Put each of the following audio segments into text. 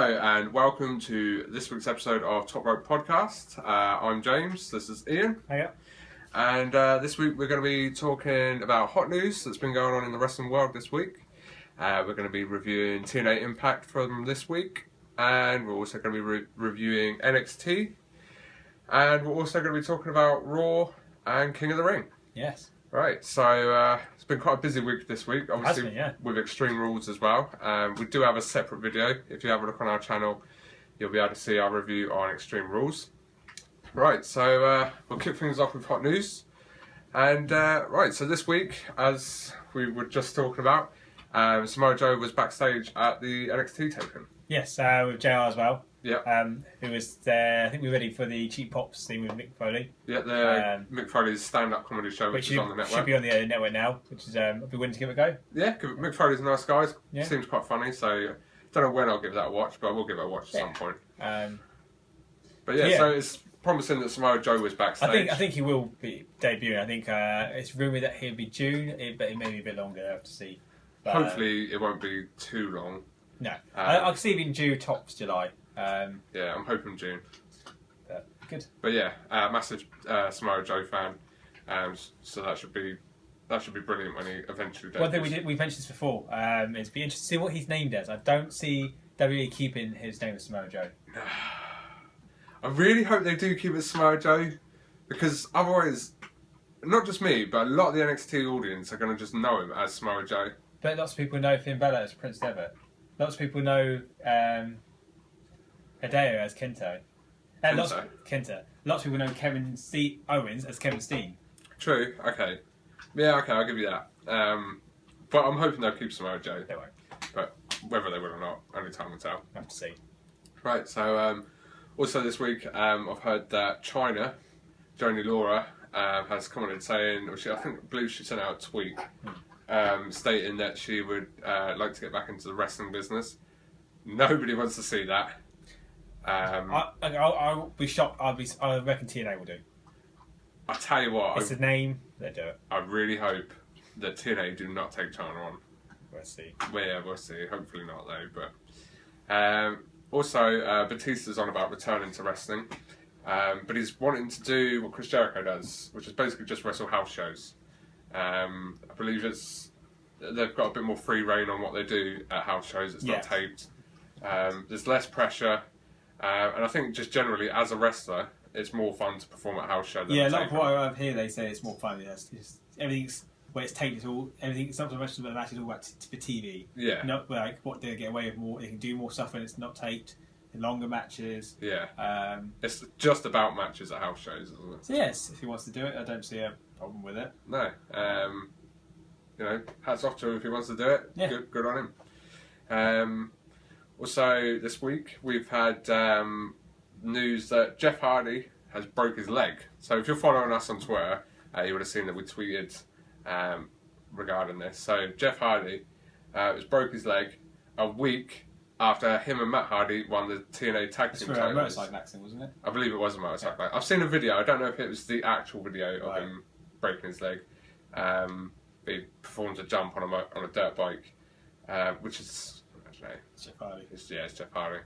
Hello and welcome to this week's episode of Top Rope Podcast. I'm James, this is Ian. Hiya. And this week we're going to be talking about hot news that's been going on in the wrestling world this week. We're going to be reviewing TNA Impact from this week. And we're also going to be reviewing NXT. And we're also going to be talking about Raw and King of the Ring. Yes. Right, so it's been quite a busy week this week, obviously with Extreme Rules as well. We do have a separate video. If you have a look on our channel, you'll be able to see our review on Extreme Rules. Right, so we'll kick things off with hot news. And right, so this week, as we were just talking about, Samoa Joe was backstage at the NXT taping. Yes, with JR as well. Yeah. Who was there? I think we were ready for the Cheap Pops thing with Mick Foley. Yeah, the Mick Foley's stand-up comedy show, which is on the network. Should be on the network now, which is I'd be willing to give it a go. Yeah, Mick Foley's a nice guy. Yeah. Seems quite funny, so don't know when I'll give that a watch, but I will give it a watch at some point. But yeah, so it's promising that Samoa Joe was backstage. I think he will be debuting. I think it's rumoured that he'll be June, but it may be a bit longer. I have to see. But, hopefully, it won't be too long. No, I can see it in June, tops July. Yeah, I'm hoping June. Good. But yeah, massive Samoa Joe fan, so that should be brilliant when he eventually does. One thing we mentioned this before, it'd be interesting to see what he's named as. I don't see WWE keeping his name as Samoa Joe. I really hope they do keep it Samoa Joe, because otherwise, not just me, but a lot of the NXT audience are going to just know him as Samoa Joe. But lots of people know Finn Balor as Prince Devitt. Lots of people know Hideo as Kento. Kenta. Lots of people know Kevin Owens as Kevin Steen. True. Okay. Yeah. Okay. I'll give you that. But I'm hoping they'll keep Samoa Joe. They won't. But whether they will or not, only time will tell. Have to see. Right. So also this week, I've heard that China, Joni Laura, has commented saying, I believe she sent out a tweet. Stating that she would like to get back into the wrestling business. Nobody wants to see that. I'll be shocked. I reckon TNA will do. I'll tell you what. It's a name. They do it. I really hope that TNA do not take China on. We'll see. Well, yeah, we'll see. Hopefully not though. But also, Batista's on about returning to wrestling. But he's wanting to do what Chris Jericho does, which is basically just wrestle house shows. I believe they've got a bit more free reign on what they do at house shows. It's not taped. There's less pressure, and I think just generally as a wrestler, it's more fun to perform at house shows. Yeah, a lot of what I hear they say it's more fun. Everything's where it's taped. It's all everything. Some of the rest of the match is all about for TV. Yeah, not like what they get away with more. They can do more stuff when it's not taped. Longer matches. Yeah. It's just about matches at house shows, isn't it? So yes, if he wants to do it, I don't see a problem with it. No. Hats off to him if he wants to do it. Yeah. Good on him. Also, this week we've had news that Jeff Hardy has broke his leg. So if you're following us on Twitter, you would have seen that we tweeted regarding this. So Jeff Hardy has broke his leg a week after him and Matt Hardy won the TNA Tag Team titles. A motorcycle accident, wasn't it? I believe it was a motorcycle. Yeah. I've seen a video. I don't know if it was the actual video of him breaking his leg. But he performs a jump on a dirt bike, which is, I don't know. Jeff Hardy. It's Jeff Hardy.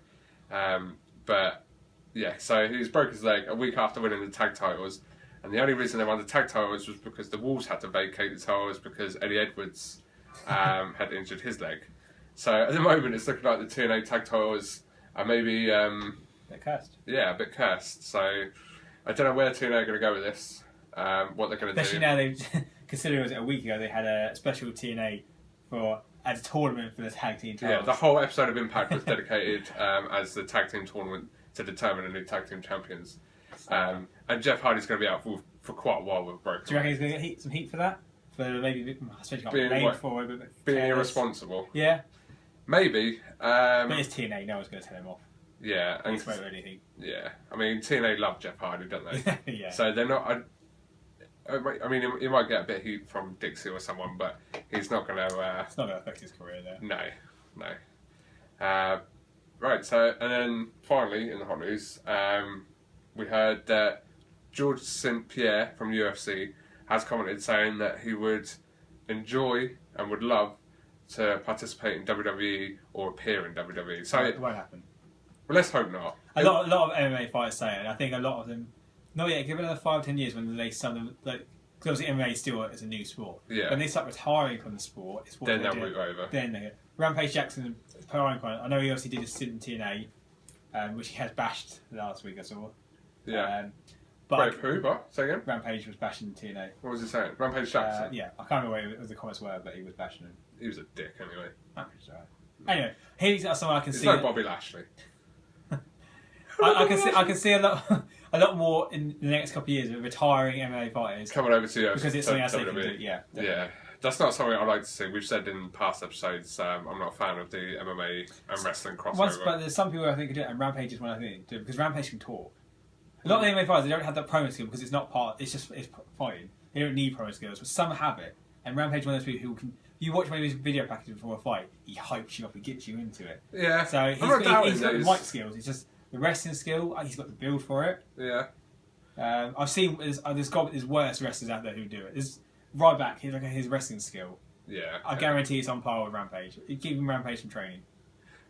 But yeah, so he's broke his leg a week after winning the tag titles, and the only reason they won the tag titles was because the Wolves had to vacate the titles because Eddie Edwards had injured his leg. So at the moment, it's looking like the TNA tag titles are maybe a bit cursed. Yeah, a bit cursed. So I don't know where TNA are going to go with this. What they're going to do. Especially now, considering it was a week ago, they had a special TNA as a tournament for the tag team titles. Yeah, the whole episode of Impact was dedicated as the tag team tournament to determine the new tag team champions. And Jeff Hardy's going to be out for quite a while with broken. Do you reckon he's going to get some heat for that? For maybe being irresponsible. Yeah. Maybe. But it's TNA, no one's going to tell him off. Yeah. And he won't do anything. Yeah. I mean, TNA love Jeff Hardy, don't they? Yeah. So they're not... I mean, he might get a bit of heat from Dixie or someone, but he's not going to... it's not going to affect his career, though. No. Right, so... And then, finally, in the hot news, we heard that George St. Pierre from UFC has commented saying that he would enjoy and would love to participate in WWE or appear in WWE. So it won't happen. Well, let's hope not. A lot of MMA fighters say it, and I think a lot of them, not yet, give it another 5-10 years when they some of them, like, because obviously MMA still is a new sport. Yeah. When they start retiring from the sport, it's what then they'll move over. Then they Rampage Jackson, retiring from it. I know he obviously did a stint in TNA, which he has bashed last week, I saw. Yeah. But Wait, who? What? Say again? Rampage was bashing TNA. What was he saying? Rampage Jackson? Yeah, I can't remember what the comments were, but he was bashing him. He was a dick, anyway. Rampage, right. Anyway, he's someone I can see. It's like Bobby Lashley. I can see a lot more in the next couple of years of retiring MMA fighters coming over to you because it's something else they can do. Yeah, definitely. Yeah. That's not something I like to see. We've said in past episodes, I'm not a fan of the MMA and wrestling crossover. But there's some people I think can do it, and Rampage is one I think do it, because Rampage can talk. A lot of the MMA fighters, they don't have that promo skill because it's not part. It's fighting. They don't need promo skills, but some have it. And Rampage is one of those people who can. You watch one of his video packages before a fight, he hypes you up, he gets you into it. Yeah. So he's got the mic skills. It's just the wrestling skill. He's got the build for it. Yeah. I've seen there's worse wrestlers out there who do it. There's Ryback. He's like his wrestling skill. Yeah. I guarantee it's on par with Rampage. Give him Rampage some training.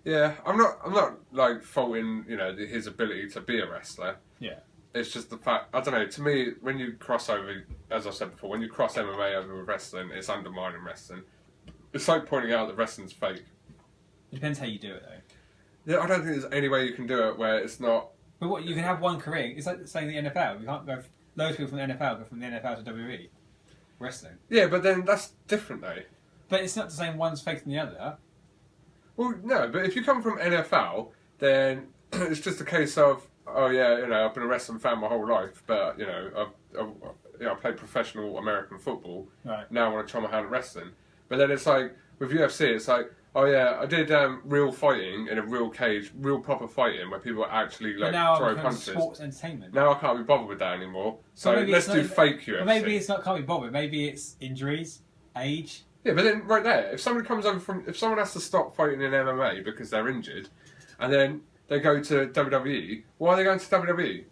Yeah, I'm not like faulting his ability to be a wrestler. Yeah. It's just the fact, I don't know, to me, when you cross over, as I said before, when you cross MMA over with wrestling, it's undermining wrestling. It's like pointing out that wrestling's fake. It depends how you do it, though. Yeah, I don't think there's any way you can do it where it's not... But what, you can have one career. It's like saying the NFL. We can't go... Loads of people from the NFL go from the NFL to WWE. Wrestling. Yeah, but then that's different, though. But it's not the same one's fake than the other. Well, no, but if you come from NFL, then it's just a case of, oh yeah, I've been a wrestling fan my whole life, but I played professional American football. Right. Now I want to try my hand at wrestling. But then it's like with UFC, it's like, oh yeah, I did real fighting in a real cage, real proper fighting where people actually like throw punches. Sports entertainment. Now I can't be bothered with that anymore. So let's do fake UFC. Well, maybe it's not can't be bothered. Maybe it's injuries, age. Yeah, but then right there, if someone has to stop fighting in MMA because they're injured, and then they go to WWE, why are they going to WWE?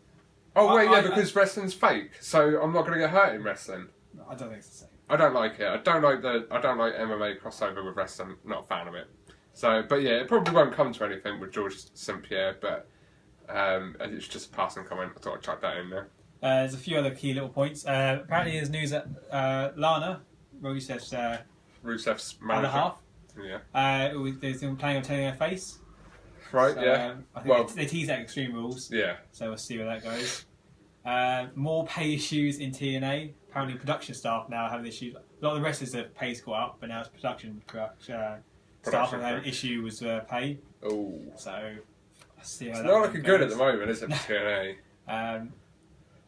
Oh, because wrestling's fake, so I'm not going to get hurt in wrestling. I don't think it's the same. I don't like it. I don't like MMA crossover with wrestling. Not a fan of it. So, but yeah, it probably won't come to anything with George St. Pierre, but it's just a passing comment. I thought I'd chuck that in there. There's a few other key little points. Apparently, there's news that Lana, Rusev's manager, other half, they're planning on turning her face. Right, so, yeah. I think they tease at Extreme Rules. Yeah. So we'll see where that goes. More pay issues in TNA. Apparently, production staff now have issues. A lot of the wrestlers have pay's caught up, but now it's production staff have had an issue with pay. Oh. So let's see how it's that not looking good at the goes. moment, is it, for TNA?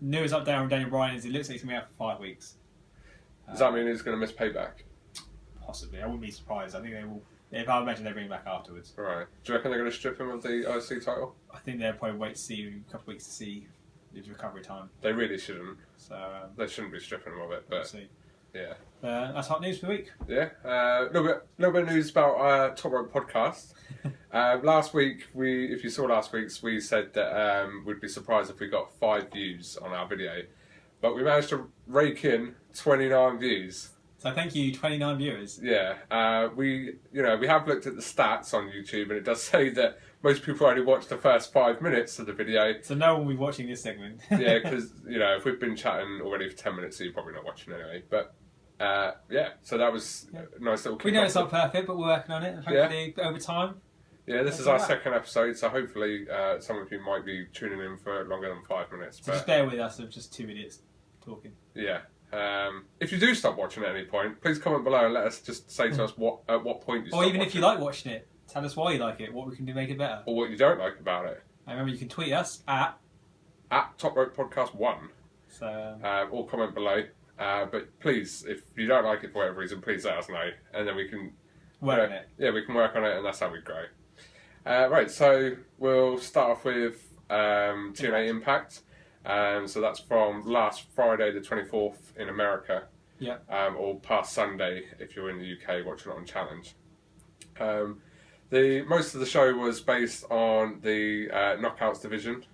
News update on Daniel Bryan is it looks like he's going to be out for 5 weeks. Does that mean he's going to miss payback? Possibly. I wouldn't be surprised. I think they will. If I imagine they bring him back afterwards. Right. Do you reckon they're going to strip him of the IC title? I think they'll probably wait to see a couple of weeks to see his recovery time. They really shouldn't. So they shouldn't be stripping him of it, but we'll see. Yeah. That's hot news for the week. Yeah. A little bit of news about Top Rope Podcast. Last week, if you saw last week's, we said that we'd be surprised if we got 5 views on our video, but we managed to rake in 29 views. So thank you, 29 viewers. Yeah, we have looked at the stats on YouTube, and it does say that most people only watch the first 5 minutes of the video. So no one will be watching this segment. Yeah, because if we've been chatting already for 10 minutes, so you're probably not watching anyway. But so that was a nice little. We know it's not perfect, but we're working on it. And hopefully, over time. Yeah, this is our second episode, so hopefully some of you might be tuning in for longer than 5 minutes. So just bear with us of just 2 minutes talking. Yeah. If you do stop watching at any point, please comment below and let us just say to us at what point you stop Or even watching. if you like watching it, tell us why you like it, what we can do to make it better. Or what you don't like about it. And remember, you can tweet us at Top Rope Podcast 1. So, or comment below. But please, if you don't like it for whatever reason, please let us know. And then we can work on it. Yeah, we can work on it, and that's how we grow. Right, so we'll start off with TNA Impact. So that's from last Friday the 24th in America. Yeah. Or past Sunday if you're in the UK watching it on Challenge. Most of the show was based on the Knockouts division.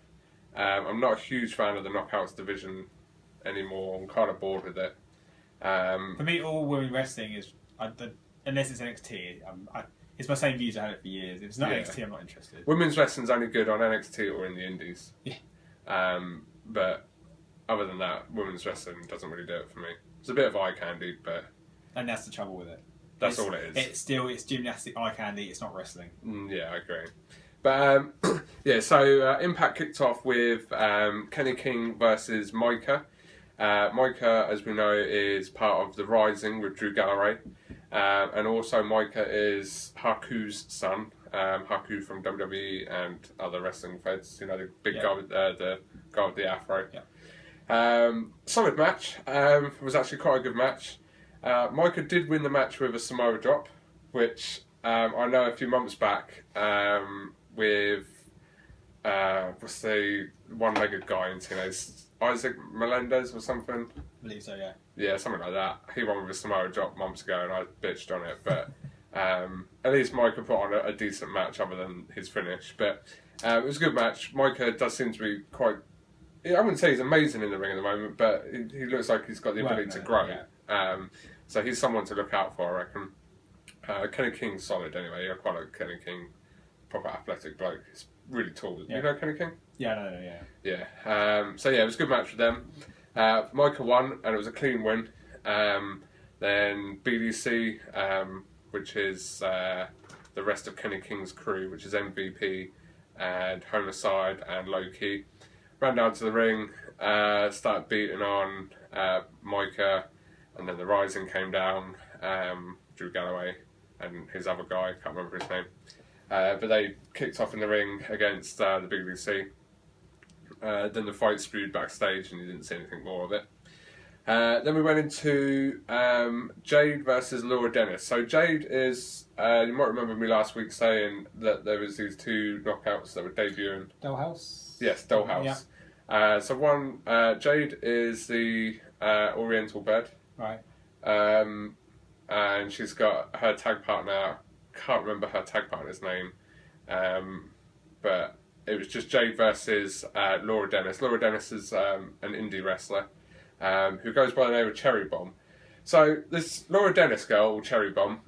I'm not a huge fan of the Knockouts division anymore. I'm kind of bored with it. For me, all women wrestling is, unless it's NXT, It's my same views. I had it for years. If it's not NXT, I'm not interested. Women's wrestling's only good on NXT or in the Indies. Yeah. But other than that, women's wrestling doesn't really do it for me. It's a bit of eye candy, but... And that's the trouble with it. That's all it is. It's gymnastic eye candy, it's not wrestling. Yeah, I agree. But, so Impact kicked off with Kenny King versus Micah. Micah, as we know, is part of The Rising with Drew Galloway. And also Micah is Haku's son. Haku from WWE and other wrestling feds. You know, the big guy with the guy with the afro. Yeah. Solid match. It was actually quite a good match. Micah did win the match with a Samoa drop, which I know a few months back with what's the one-legged guy in TNA, Isaac Melendez or something. I believe so, yeah. Yeah, something like that. He won with a Samoa drop months ago, and I bitched on it. But at least Micah put on a decent match, other than his finish. But it was a good match. Micah does seem to be quite. I wouldn't say he's amazing in the ring at the moment, but he looks like he's got the ability to grow. Yeah. So he's someone to look out for, I reckon. Kenny King's solid anyway. I quite like Kenny King, proper athletic bloke. He's really tall. Yeah. You know Kenny King? Yeah, I know, yeah. Yeah. So yeah, it was a good match for them. Micah won, and it was a clean win. Then BDC, which is the rest of Kenny King's crew, which is MVP and Homicide and Low-Key, ran down to the ring, started beating on Micah, and then the Rising came down, Drew Galloway and his other guy, can't remember his name. But they kicked off in the ring against the BDC. Then the fight spewed backstage and you didn't see anything more of it. Then we went into Jade versus Laura Dennis. So Jade is, you might remember me last week saying that there was these two knockouts that were debuting. Dollhouse? Yes, Dollhouse. Yeah. So one, Jade is the Oriental Bed. Right. And she's got her tag partner, can't remember her tag partner's name, but it was just Jade versus Laura Dennis. Laura Dennis is an indie wrestler who goes by the name of Cherry Bomb. So this Laura Dennis girl, or Cherry Bomb,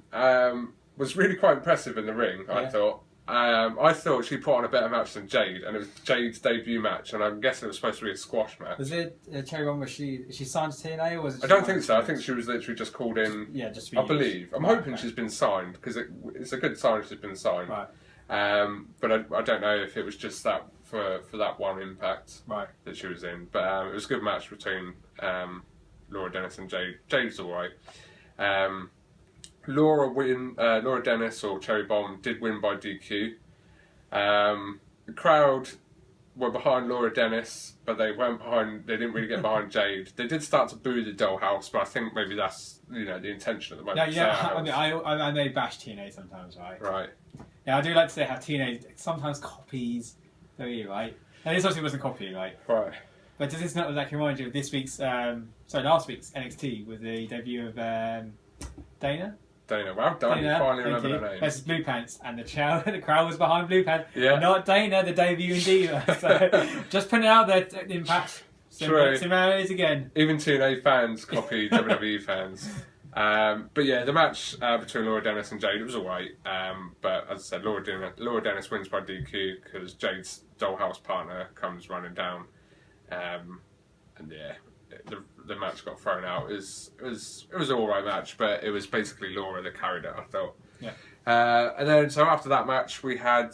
was really quite impressive in the ring, I thought. I thought she put on a better match than Jade, and it was Jade's debut match, and I'm guessing it was supposed to be a squash match. Was it Cherry Bomb? Is she signed to TNA, or was it? I don't think so. I think she was literally just called in. Yeah, just. I believe. I'm hoping she's been signed, because it's a good sign she's been signed. Right. But I don't know if it was just that for that one Impact that she was in. But it was a good match between Laura Dennis and Jade. Jade's alright. Laura Dennis, or Cherry Bomb, did win by DQ. The crowd were behind Laura Dennis, but they didn't really get behind Jade. They did start to boo the Dollhouse, but I think maybe that's the intention at the moment. I may bash TNA sometimes, right? Right. Yeah, I do like to say how TNA sometimes copies, don't you, right? Now this obviously wasn't copying, right? Right. But does this not like remind you of last week's NXT with the debut of Dana? Well done, you finally remember her name. Versus Blue Pants, and the crowd was behind Blue Pants. Yeah. Not Dana, the debut in Diva. So just putting it out there, Impact. Similarities again. Even TNA fans copy WWE fans. But yeah, the match between Laura Dennis and Jade, it was alright. But as I said, Laura Dennis wins by DQ because Jade's Dollhouse partner comes running down. And yeah, the match got thrown out. It was an alright match, but it was basically Laura that carried it, I thought. Yeah. And then so after that match we had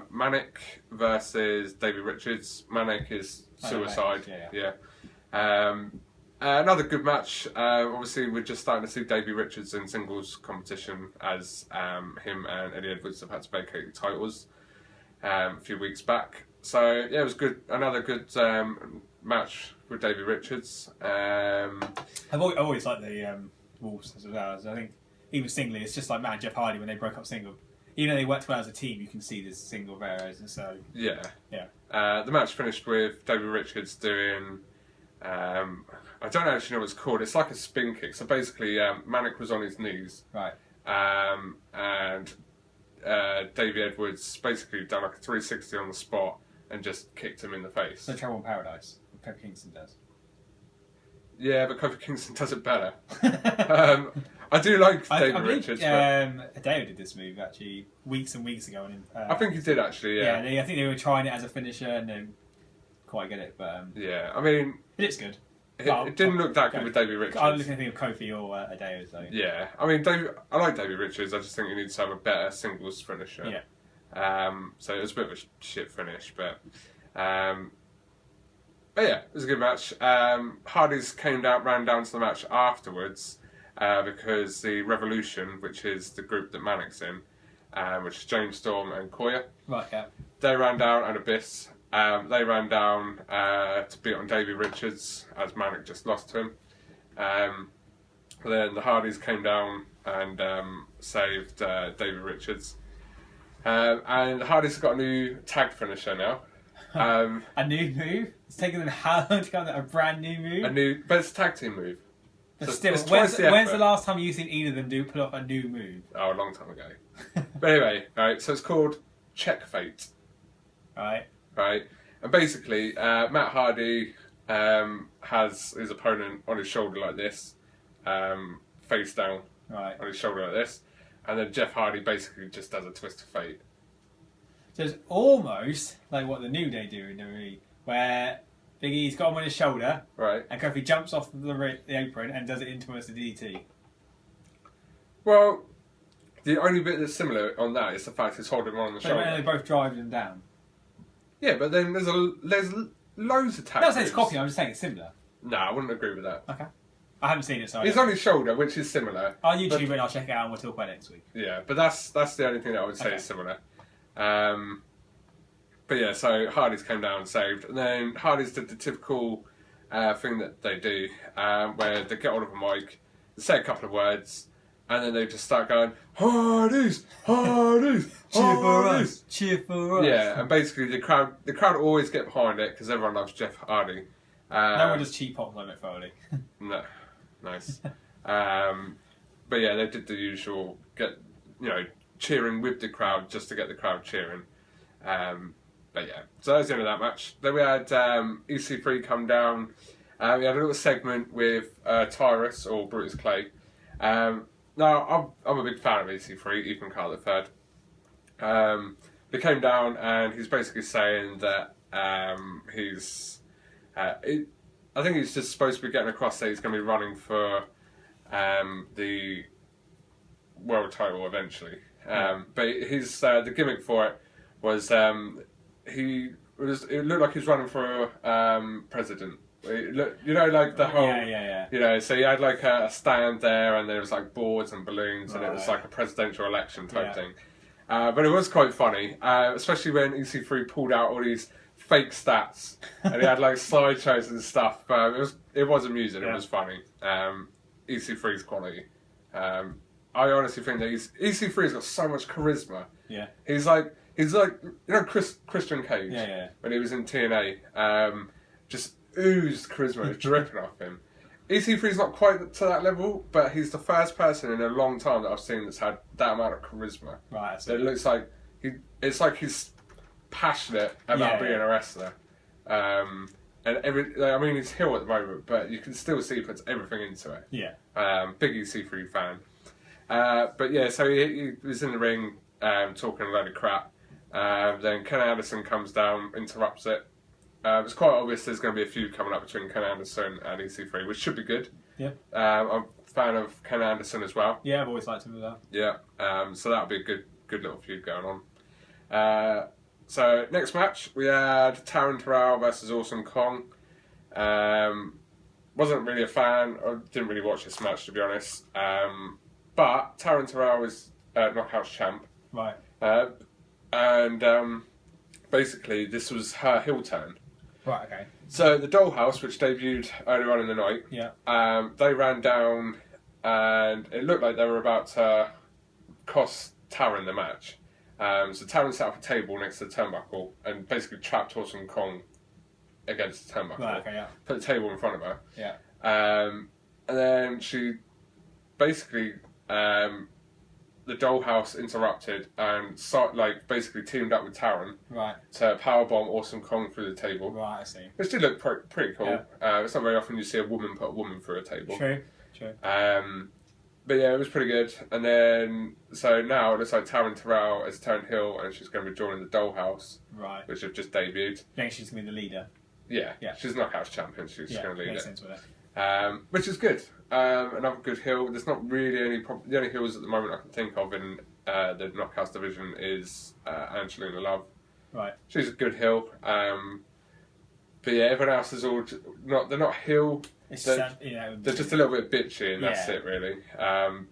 Manic versus Davey Richards. Manic is Suicide. Yeah. Another good match. Obviously we're just starting to see Davey Richards in singles competition, as him and Eddie Edwards have had to vacate the titles a few weeks back. So yeah, it was good. Another good match with Davey Richards. I've always liked the Wolves as well. I think even singly, it's just like Matt and Jeff Hardy when they broke up single. Even though they worked well as a team, you can see there's single variations. And so yeah. The match finished with Davey Richards doing. I don't actually know what it's called. It's like a spin kick. So basically, Manic was on his knees. Right. And Davey Edwards basically done like a 360 on the spot and just kicked him in the face. So Trouble in Paradise, what Kofi Kingston does. Yeah, but Kofi Kingston does it better. I do like David I believe, Richards. Hideo did this move actually weeks and weeks ago. I think he did actually. Yeah. I think they were trying it as a finisher and then quite get it. But yeah, I mean, it looks good. It didn't look that good with David Richards. I was looking at Kofi or Hideo. So yeah, I mean, I like David Richards. I just think he needs to have a better singles finisher. Yeah. So it was a bit of a shit finish, but yeah, it was a good match. Hardys ran down to the match afterwards because the Revolution, which is the group that Manic's in, which is James Storm and Koya, right, yeah, they ran down, and Abyss. They ran down to beat on Davey Richards as Manic just lost to him. Then the Hardys came down and saved Davey Richards. And the Hardys have got a new tag finisher now. A new move? It's taken them how long to come to a brand new move? But it's a tag team move. But still, when's the last time you've seen either of them pull off a new move? Oh, a long time ago. But anyway, right, so it's called Check Fate. Right. And basically, Matt Hardy has his opponent on his shoulder like this, face down on his shoulder like this, and then Jeff Hardy basically just does a twist of fate. So it's almost like what the New Day do in the movie, where Big E's got him on his shoulder, right, and Kofi jumps off the apron and does it into almost a DDT. Well, the only bit that's similar on that is the fact he's holding him on the shoulder. They both drive him down. Yeah, but then there's loads of tag. I'm not saying it's copy. I'm just saying it's similar. No, I wouldn't agree with that. Okay. I haven't seen it, so he's on his shoulder, which is similar. On YouTube, and I'll check it out and we'll talk about it next week. Yeah, but that's the only thing that I would say is similar. But yeah, so Hardys came down and saved, and then Hardys did the typical thing that they do, where they get hold of a mic, they say a couple of words, and then they just start going, Hardys, Hardys, cheer for us, cheer for us. Yeah, and basically the crowd always get behind it because everyone loves Jeff Hardy. No one does cheap pops like Mick Foley. No, nice. But yeah, they did the usual, cheering with the crowd just to get the crowd cheering. But yeah, so that was the end of that match. Then we had EC3 come down. We had a little segment with Tyrus or Brutus Clay. Now, I'm a big fan of EC3, Ethan Carl III. They came down and he's basically saying that I think he's just supposed to be getting across that he's going to be running for the world title eventually. But the gimmick for it was it looked like he was running for president. Like the whole, so he had like a stand there, and there was like boards and balloons, and it was like a presidential election type thing. But it was quite funny, especially when EC3 pulled out all these fake stats, and he had like slideshows and stuff. But it was amusing. It was funny. EC3's quality. I honestly think that EC3's got so much charisma. Yeah, he's like Christian Cage. When he was in TNA, just oozed charisma, dripping off him. EC3's not quite to that level, but he's the first person in a long time that I've seen that's had that amount of charisma. Right. So it looks like he's passionate about being a wrestler. And he's heel at the moment, but you can still see he puts everything into it. Yeah. Big EC3 fan. But yeah, so he was in the ring talking a load of crap. Then Ken Anderson comes down, interrupts it. It's quite obvious there's going to be a feud coming up between Ken Anderson and EC3, which should be good. Yeah. I'm a fan of Ken Anderson as well. Yeah, I've always liked him with that. Yeah. So that'll be a good little feud going on. So next match we had Taryn Terrell versus Awesome Kong. Wasn't really a fan. I didn't really watch this match, to be honest. But Taryn Terrell is Knockouts champ. Right. And basically this was her heel turn. Right, okay. So the Dollhouse, which debuted earlier on in the night, they ran down and it looked like they were about to cost Taryn the match. So Taryn set up a table next to the turnbuckle and basically trapped Awesome Kong against the turnbuckle. Right, okay, Put the table in front of her. Yeah. And then she basically, the Dollhouse interrupted and basically teamed up with Taryn to powerbomb Awesome Kong through the table. Right, I see. Which did look pretty cool. Yeah. It's not very often you see a woman put a woman through a table. True. But yeah, it was pretty good. And then, so now it looks like Taryn Terrell has turned heel and she's going to be joining the Dollhouse. Right. Which have just debuted. I think she's going to be the leader. Yeah. She's Knockouts champion. She's going to lead makes it. Sense with it. Which is good. Another good heel. There's not really any problem. The only heels at the moment I can think of in the Knockouts division is Angelina Love. Right. She's a good heel. But yeah, everyone else is all they're not heel. They're just a little bit bitchy, and that's it really.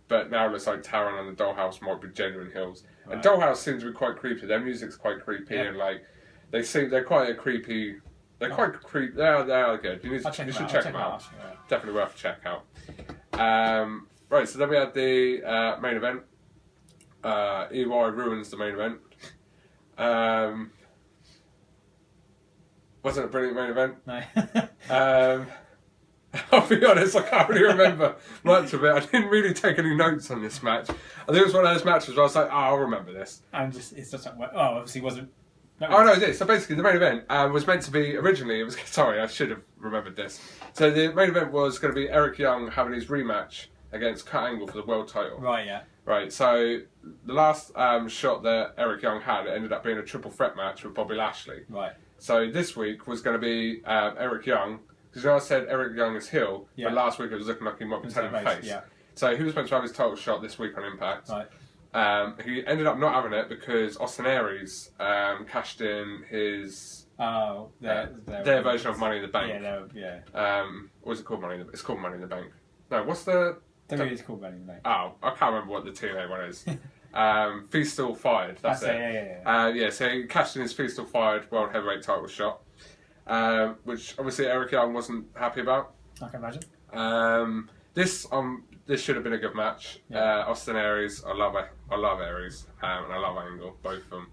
But now it looks like Taron and the Dollhouse might be genuine heels. Right. And Dollhouse seems to be quite creepy. Their music's quite creepy, and like they're quite a creepy. They're quite creepy. They are good. You should check them out. Yeah. Definitely worth a check out. Right, so then we had the main event. EY ruins the main event. Wasn't a brilliant main event. No. I'll be honest, I can't really remember much of it. I didn't really take any notes on this match. I think it was one of those matches where I was like, I'll remember this. And it's just like, obviously wasn't. Oh no, it is. So basically, the main event was meant to be originally. It was sorry, I should have remembered this. So the main event was going to be Eric Young having his rematch against Kurt Angle for the world title. Right. Yeah. Right. So the last shot that Eric Young had, it ended up being a triple threat match with Bobby Lashley. Right. So this week was going to be Eric Young. Because I said Eric Young is heel, but last week it was looking like he might be turning face. Yeah. So he was meant to have his title shot this week on Impact. Right. He ended up not having it because Austin Aries cashed in his their version of Money in the Bank. What is it called? It's called Money in the Bank. No, what's the? It's called Money in the Bank. Oh, I can't remember what the TNA one is. Feast or Fired. That's it. Yeah. So he cashed in his Feast or Fired World Heavyweight title shot. Which obviously Eric Young wasn't happy about. I can imagine. This should have been a good match. Yeah. Austin Aries, I love Aries, and I love Angle, both of them.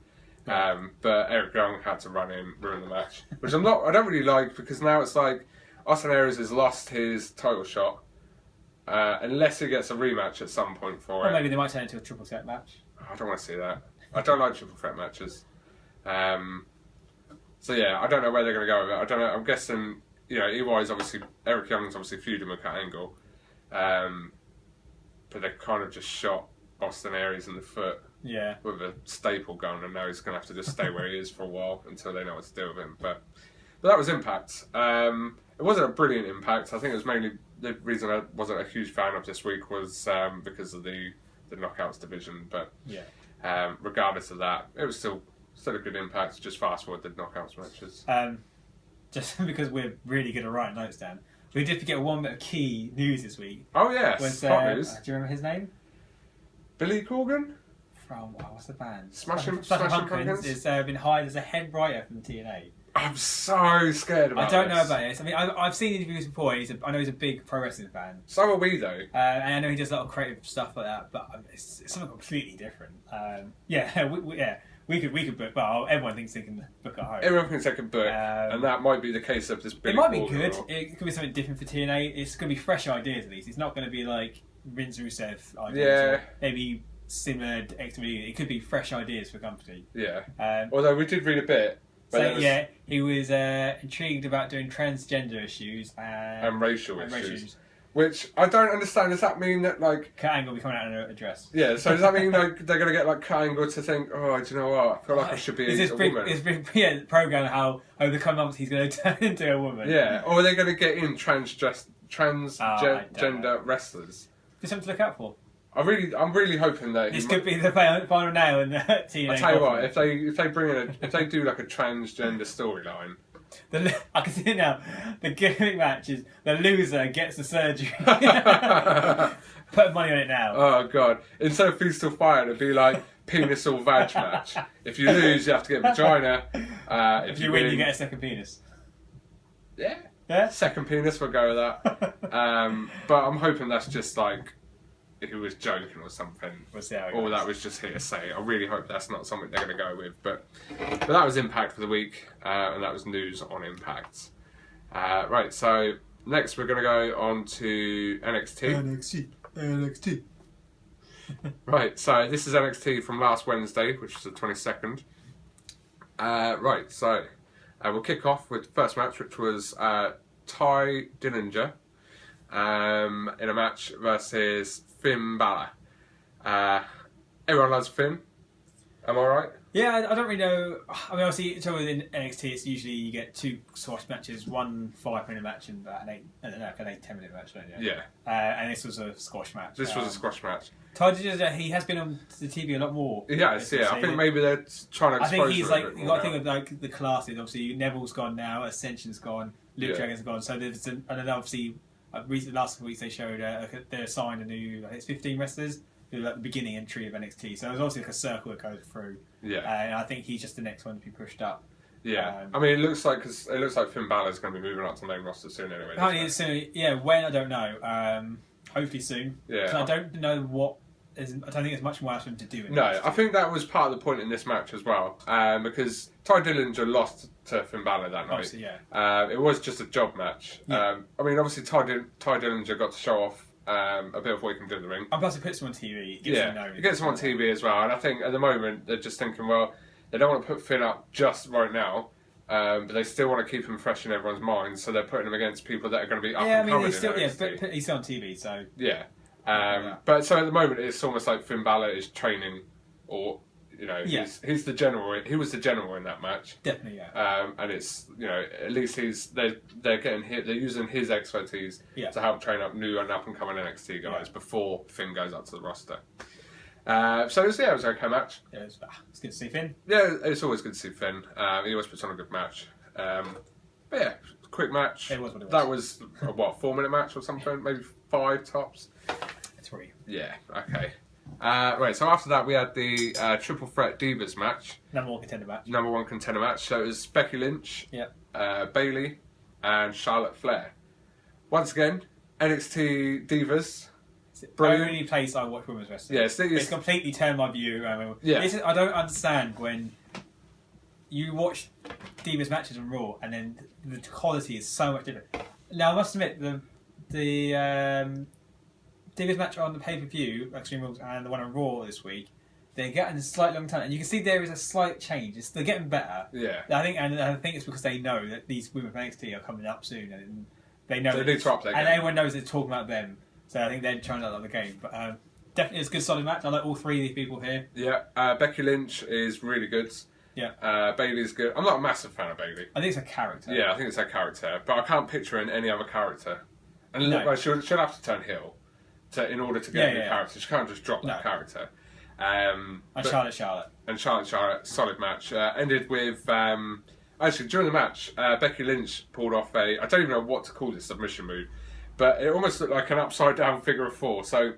But Eric Young had to ruin the match, which I don't really like because now it's like Austin Aries has lost his title shot, unless he gets a rematch at some point for it. Or maybe they might turn it into a triple threat match. I don't want to see that. I don't like triple threat matches. So yeah, I don't know where they're going to go with it. I don't know. I'm guessing, EY's obviously Eric Young's obviously feuding with Kurt Angle, but they kind of just shot Austin Aries in the foot with a staple gun, and now he's going to have to just stay where he is for a while until they know what to do with him. But that was Impact. It wasn't a brilliant Impact. I think it was mainly the reason I wasn't a huge fan of this week was because of the Knockouts division. But regardless of that, it was still a good Impact. Just fast forward the Knockouts matches. Just because we're really good at writing notes down, we did forget one bit of key news this week. Oh yes, hot news. Do you remember his name? Billy Corgan? From what's the band? Smashing Pumpkins has been hired as a head writer from the TNA. I'm so scared about this. I don't know about this. I mean, I've seen interviews before. I know he's a big pro wrestling fan. So are we, though. And I know he does a lot of creative stuff like that, but it's something completely different. We could book. Well, everyone thinks they can book at home. Everyone thinks they can book, and that might be the case of this. It might be good. It could be something different for TNA. It's going to be fresh ideas at least. It's not going to be like Vince Rusev ideas. Yeah. Maybe similar to XW. It could be fresh ideas for the company. Yeah. Although we did read a bit. He was intrigued about doing transgender issues and racial issues. Which I don't understand. Does that mean that like Kurt Angle will be coming out in a dress? Yeah. So does that mean like they're gonna get like Kurt Angle to think, oh, do you know what? I feel like I should be a woman. It's been programmed how over the coming months he's going to turn into a woman. Yeah. Or are they going to get in transgender wrestlers? There's something to look out for. I'm really hoping that this could be the final nail in the TNA. I tell you what, if they do like a transgender storyline. I can see it now. The gimmick match is the loser gets the surgery. Put money on it now. Oh god! Instead of Feast or Fire, it'd be like penis or vag match. If you lose, you have to get vagina. If you win, you get a second penis. Yeah. Second penis, we'll go with that. But I'm hoping that's just like he was joking or something. We'll see how it or goes. that was just hearsay. I really hope that's not something they're going to go with. But that was Impact for the week, and that was news on Impact. Right, so next we're going to go on to NXT. Right, so this is NXT from last Wednesday, which was the 22nd. Right, so we'll kick off with the first match, which was Ty Dillinger in a match versus Finn Balor. Everyone loves Finn. Am I right? Yeah, I don't really know. I mean, obviously, so within NXT, it's usually you get 2 squash matches, 1 5-minute match and an 10-minute match, don't you? Yeah. And this was a squash match. This was a squash match. Ty Dillinger, he has been on the TV a lot more. Yes, yeah. I think maybe they're trying to expose him. I think he's like, you got to think of like the classes. Obviously, Neville's gone now, Ascension's gone, Luke Dragon's gone. So there's, and then obviously, recently last week they showed they signed a new, I think it's 15 wrestlers. Like the beginning entry of NXT, so there's obviously like a circle that goes through. Yeah, and I think he's just the next one to be pushed up. Yeah, I mean, it looks like Finn Balor's going to be moving up to main roster soon anyway. Apparently soon. Yeah, when I don't know. Hopefully soon. Yeah, I don't know what. I don't think there's much more for him to do. No, I think that was part of the point in this match as well, because Ty Dillinger lost to Finn Balor that night. Obviously, yeah. It was just a job match. Yeah. I mean, obviously Ty Dillinger got to show off a bit of what he can do in the ring. And plus it puts him on TV. He gets him on TV as well. And I think at the moment they're just thinking, well, they don't want to put Finn up just right now, but they still want to keep him fresh in everyone's minds, so they're putting him against people that are going to be up and coming. He's still on TV, so... Yeah. But so at the moment it's almost like Finn Balor is training, or... he's the general. He was the general in that match. Definitely, yeah. And it's at least they're getting they're using his expertise to help train up new and up and coming NXT guys before Finn goes up to the roster. So it was an okay match. Yeah, it's good to see Finn. Yeah, it's always good to see Finn. He always puts on a good match. But yeah, quick match. It was what it was. That was a 4-minute match or something, maybe 5 tops. 3. Yeah. Okay. Right, so after that we had the Triple Threat Divas match. Number 1 contender match. Number 1 contender match. So it was Becky Lynch, Bayley, and Charlotte Flair. Once again, NXT Divas. It's the only place I watch women's wrestling. Yeah, it's completely turned my view around. I don't understand when you watch Divas matches on Raw and then the quality is so much different. Now, I must admit, the Divas match on the pay-per-view, Extreme Rules, and the one on Raw this week, they're getting a slight long time, and you can see there is a slight change. They're getting better. Yeah. I think it's because they know that these women from NXT are coming up soon, and they know. So they need to up their game. And everyone knows they're talking about them, so I think they're trying to up the game. But definitely, it's a good, solid match. I like all 3 of these people here. Yeah. Becky Lynch is really good. Yeah. Bayley's good. I'm not a massive fan of Bayley. I think it's a character. Yeah, I think it's her character, but I can't picture her in any other character. And look, she'll have to turn heel. In order to get a new character. She can't just drop that character. And Charlotte. And Charlotte, solid match. Ended with... actually, during the match, Becky Lynch pulled off I don't even know what to call this submission move, but it almost looked like an upside-down figure of 4. So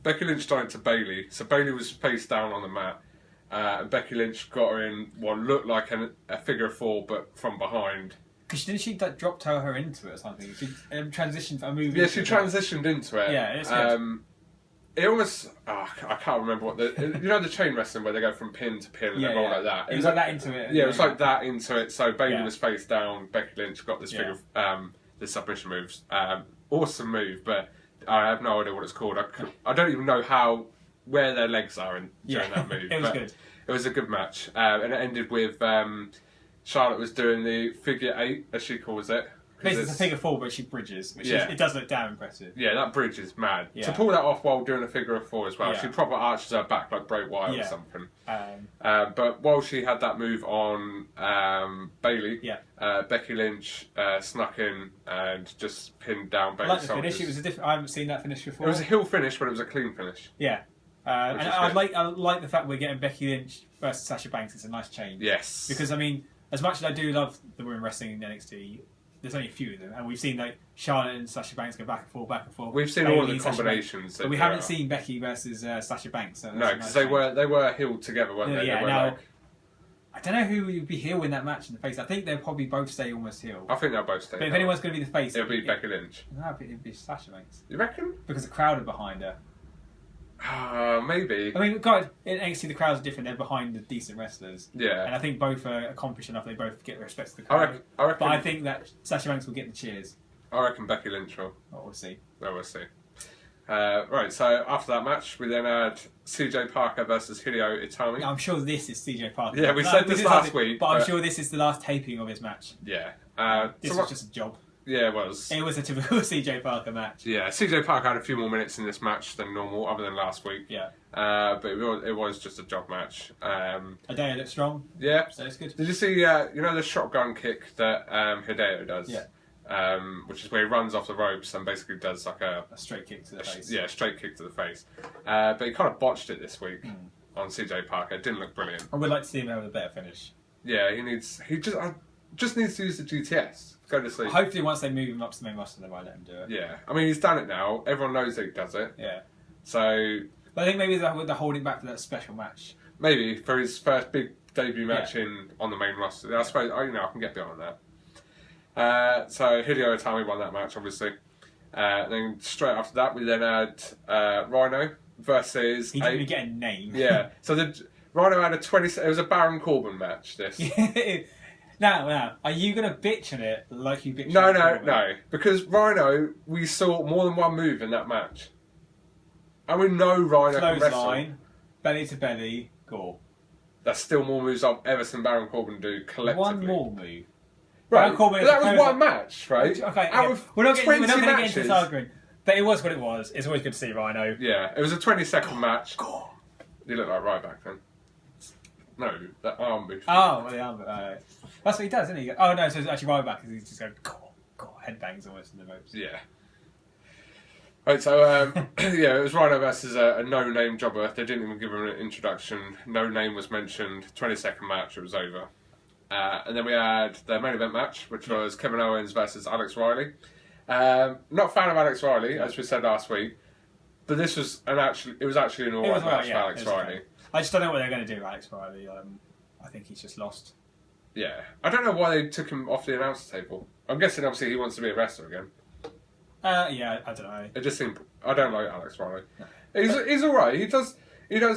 Becky Lynch done it to Bayley. So Bayley was face down on the mat. And Becky Lynch got her in what looked like a figure of 4, but from behind. Because didn't she drop toe her into it or something? She transitioned from a movie. Yeah, she transitioned into it. Yeah, it's good. It almost... I can't remember what the chain wrestling where they go from pin to pin and they roll like that. It was like that into it. Yeah, it was like that into it. So Bayley was face down. Becky Lynch got this figure of the submission moves. Awesome move, but I have no idea what it's called. I don't even know where their legs are during that move. It was good. It was a good match. And it ended with... Charlotte was doing the figure 8, as she calls it. Basically, it's a figure 4, but she bridges. It does look damn impressive. Yeah, that bridge is mad. Yeah. To pull that off while doing a figure of 4 as well, she proper arches her back like Bray Wyatt or something. But while she had that move on Bayley, Becky Lynch snuck in and just pinned down Bayley's I like the finish. It was I haven't seen that finish before. It was a heel finish, but it was a clean finish. Yeah. And I like the fact we're getting Becky Lynch versus Sasha Banks. It's a nice change. Yes. Because, I mean, as much as I do love the women wrestling in NXT, there's only a few of them, and we've seen like Charlotte and Sasha Banks go back and forth, back and forth. We've seen all the combinations, but we haven't seen Becky versus Sasha Banks. So no, because they were heeled together, weren't they? Yeah. Now, I don't know who would be heel in that match in the face. I think they'll probably both stay almost heel. I think they'll both stay. But if anyone's going to be the face, it'll be Becky Lynch. No, it'd be Sasha Banks. You reckon? Because the crowd are behind her. Maybe. I mean, God, in NXT the crowds are different. They're behind the decent wrestlers. Yeah. And I think both are accomplished enough. They both get the respect of the crowd. I reckon, but I think that Sasha Banks will get the cheers. I reckon Becky Lynch will. Oh, we'll see. Well, we'll see. Right, so after that match, we then had CJ Parker versus Hideo Itami. Now, I'm sure this is CJ Parker. Yeah, we said this last week. But I'm sure this is the last taping of his match. Yeah. This was just a job. Yeah, it was. It was a typical CJ Parker match. Yeah, CJ Parker had a few more minutes in this match than normal, other than last week. Yeah. But it was just a job match. Hideo looked strong. Yeah. So it's good. Did you see, the shotgun kick that Hideo does? Yeah. Which is where he runs off the ropes and basically does like a straight kick to the face. Yeah, straight kick to the face. But he kind of botched it this week on CJ Parker. It didn't look brilliant. I would like to see him have a better finish. Yeah, he just needs to use the GTS. Go to sleep. Hopefully once they move him up to the main roster, they might let him do it. Yeah. I mean, he's done it now. Everyone knows that he does it. Yeah. So... But I think maybe they're holding back for that special match. Maybe, for his first big debut match on the main roster. I suppose, I can get behind that. So Hideo Itami won that match, obviously. Then straight after that, we then had Rhino versus... He didn't even get a name. Yeah. So Rhino had it was a Baron Corbin match, this. Now, are you going to bitch on it like you bitched on it? No. Because Rhino, we saw more than one move in that match. And we know Rhino can wrestle. Clothesline, belly to belly, gore. That's still more moves I've ever seen Baron Corbin do collectively. One more move. Right, but that was one match, right? Okay, we're not going to get into this argument. But it was what it was. It's always good to see Rhino. Yeah, it was a 20-second match. Gore. He looked like Ryback then. No, that arm move. Oh, well, the arm. That's what he does, isn't he? Oh no, so it's actually Ryback because he's just going headbangs almost in the ropes. Yeah. Right, so it was Rhino versus a no-name jobber. They didn't even give him an introduction. No name was mentioned. 20-second match. It was over. And then we had the main event match, which was Kevin Owens versus Alex Riley. Not a fan of Alex Riley, as we said last week, but this was actually an alright match for Alex Riley. Okay. I just don't know what they're going to do with Alex Riley. I think he's just lost. Yeah, I don't know why they took him off the announcer table. I'm guessing obviously he wants to be a wrestler again. Yeah, I don't know. It just seemed I don't like Alex Riley. No. He's alright. He does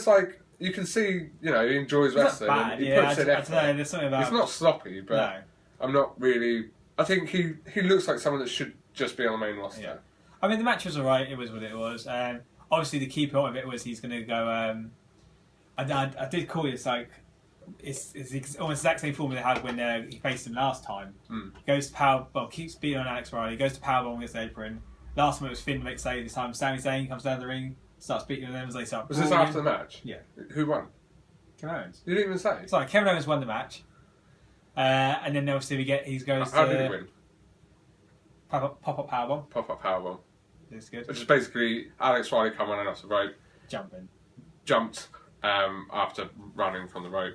like you can see he enjoys wrestling. Not bad. And he puts in effort. I don't know. There's something about He's not sloppy, but no. I'm not really. I think he looks like someone that should just be on the main roster. Yeah. I mean, the match was alright. It was what it was. Obviously, the key point of it was he's going to go. I did call it like it's almost the exact same formula they had when he faced him last time. Goes to keeps beating on Alex Riley. Goes to powerbomb against the apron. Last time it was Finn McSay. This time Sami Zayn comes down the ring, starts beating them as they start. Was this after the match? Yeah. Who won? Kevin Owens. You didn't even say. Sorry, Kevin Owens won the match. And then obviously How did he win? Pop-up powerbomb. Pop-up powerbomb. That's good. Which is basically Alex Riley come running off the rope. Jumped after running from the rope.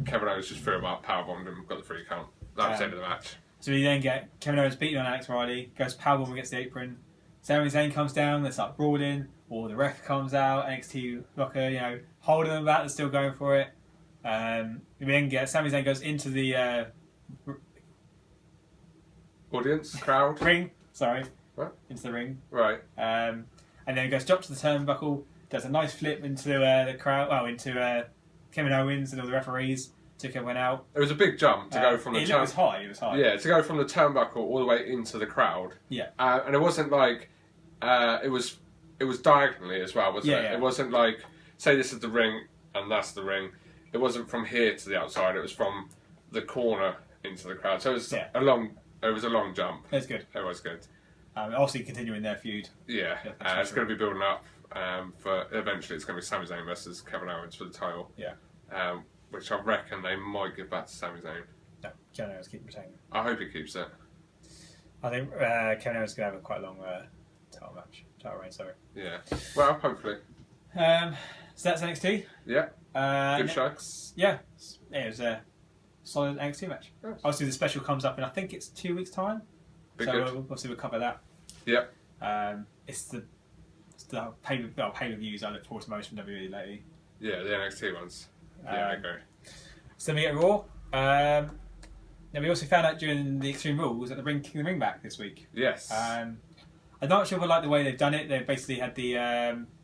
Kevin Owens just threw him up, powerbombed him, got the 3 count. That was the end of the match. So we then get Kevin Owens beating on Alex Riley, goes powerbomb against the apron. Sami Zayn comes down, they start brawling, or the ref comes out, NXT rocker, holding them back, they're still going for it. We then get Sami Zayn goes into the audience, crowd, ring. Sorry, what? Into the ring. Right. And then he goes drop to the turnbuckle, does a nice flip into the crowd. Well, into Kevin Owens and all the referees. Took everyone out. It was a big jump to go from the. It was high. Yeah, to go from the turnbuckle all the way into the crowd. Yeah. And it wasn't like it was diagonally as well, wasn't it? Yeah. It wasn't like say this is the ring and that's the ring. It wasn't from here to the outside. It was from the corner into the crowd. So it was a long jump. It was good. It was good. Obviously continuing their feud. Yeah. It's going to be building up for eventually it's going to be Sami Zayn versus Kevin Owens for the title. Yeah. Which I reckon they might give back to Sami Zayn. No, Kevin Owens keep retaining. I hope he keeps it. I think Kevin Owens is going to have a quite long title reign. Sorry. Yeah. Well, hopefully. So that's NXT. Yeah. Good show. Yeah. It was a solid NXT match. Yes. Obviously, the special comes up in I think it's 2 weeks' time. We'll cover that. Yep. It's the pay-per-views I look forward to most from WWE lately. Yeah, the NXT ones. Yeah, I go. So we get Raw. Now we also found out during the Extreme Rules that they're bringing King of the Ring back this week. Yes. I'm not sure if I like the way they've done it. They basically had the